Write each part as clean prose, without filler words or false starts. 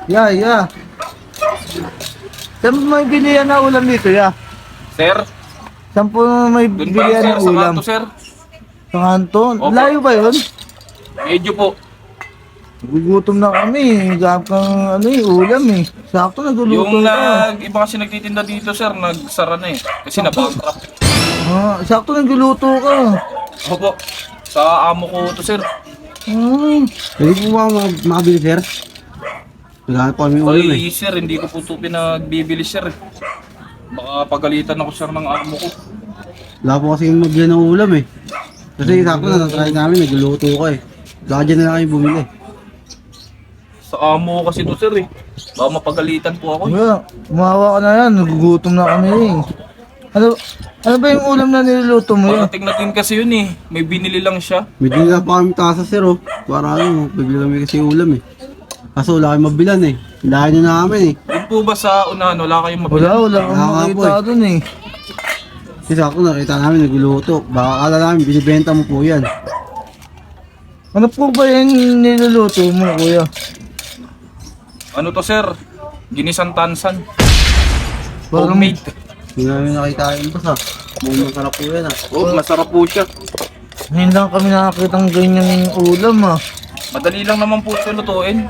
Yeah. Saan may bilihan na ulam dito, ya? Sir, Saan po may doon ba bilihan sir ng sa ulam? kanto sir? Sa kanto? Opo. Layo ba yun? Medyo po. Gugutom na kami. Gagap kang ulam eh. Sakto nagluluto Yung ka. iba kasi nagtitinda dito sir, nagsara na eh. Kasi na-bankrupt. Sakto nagluluto ka. Opo, sa amo ko to sir. Pwede po ba makabili, sir? Naghanap po kami ulam eh. Ay sir, hindi ko po ito pinagbibili sir. Baka pagalitan ako sir ng amo ko. Wala po kasi magbili ng ulam eh. Kasi sakto na natry namin, nagluluto ko eh. Baka dyan na lang kayo bumili. Sa amo ko kasi to sir eh. Baka mapagalitan po ako eh. Kuya, umawa ka na yan. Nagugutom na kami eh. Ano ba yung ulam na niluluto mo yan? Parating natin kasi yun eh. May binili lang siya. May dinila pa kami tasa, sir oh. Para ano, bibili kami kasi ulam eh. Kaso wala kayong mabilan eh. Hilahin nyo na namin eh. Yun po ba sa unahan, wala kayong mabili? Wala kang Wala nga po makita dun eh. Kasi sakto nakita namin nagluluto. Baka akala namin binibenta mo po yan. Ano po ba yung niluluto mo, kuya? Ano to sir? Ginisang tansan. Parang- Homemade. Hindi namin nakita yung basa. Mukhang masarap po yan ah. Oh, masarap po siya. Ngayon lang kami nakakita ng ganyang ulam ah. Madali lang naman po siya lutuin.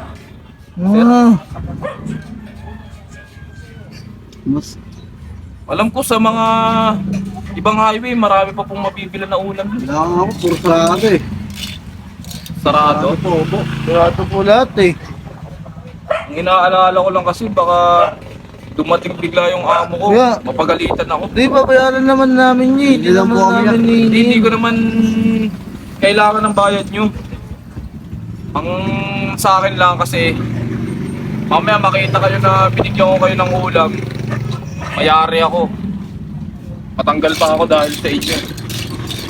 Mas, Alam ko sa mga ibang highway, marami pa pong mabibila na ulam. wala nga ako, puro sarado eh. Sarado. Opo. Barato po lahat eh. Ang inaalala ko lang kasi baka dumating bigla yung amo ko. Kuya. Mapagalitan ako. Di ba bayaran naman namin yun? Hindi lang po kami namin Hindi ko naman kailangan ng bayad nyo. Ang sa akin lang kasi mamaya makita kayo na binigyan ko kayo ng ulam. Mayari ako. Matanggal pa ako dahil sa inyo.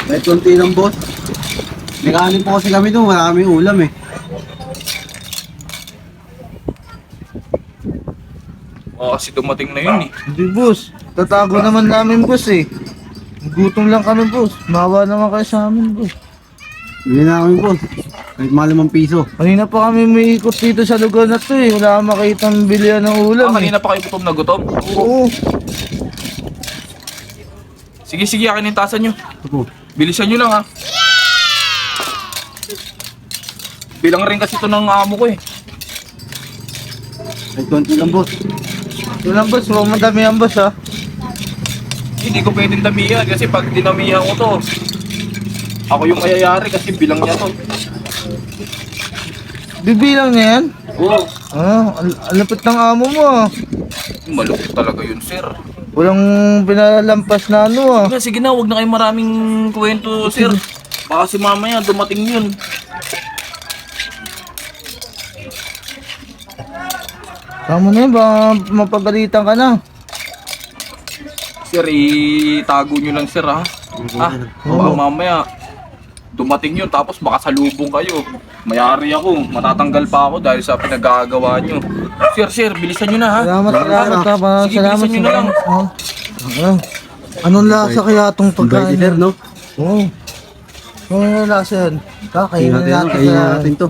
Kahit konti lang boss. Nakanin po kasi kami doon, maraming ulam eh. O kasi dumating na yun eh. Hindi boss. Tatago naman namin boss eh. Gutom lang kami boss. Mawa naman kayo sa amin boss. Bili na kami boss. Kahit mga 5 piso. Kanina pa kami may ikot dito sa lugar na to eh. Wala kang makitang bilihan ng ulam Kanina pa kayo gutom na gutom. Oo. Sige, akin yung tasan nyo. Ito po. Bilisan nyo lang ha. Bilang rin kasi ito ng amo ko eh. Kahit konti lang boss. Yun lang boss. Huwag madami ang boss ha. Hindi ko pwedeng damihan kasi pag dinamihan ko to, ako yung mayayari kasi bilang niya to. Bibilang niya yan? Oo. Ang lapit ng amo mo ah. Malupit talaga yun sir. Walang pinalampas na ano ah. Sige na, huwag na kayo maraming kwento sir. Baka si mamaya dumating yun. Tama na yun, baka mapagalitan ka na. Sir, itago nyo lang sir ha. Baka mamaya dumating yun tapos baka salubong kayo. Mayari ako, matatanggal pa ako dahil sa pinagagawa nyo. Sir, bilisan nyo na ha. Salamat ha. Sige, Salamat bilisan nyo na lang. Anong lasa kaya itong pagkain? Burger, no? Oo. Anong lasa yan? Kakainin Tingnan natin natin sa... natin to.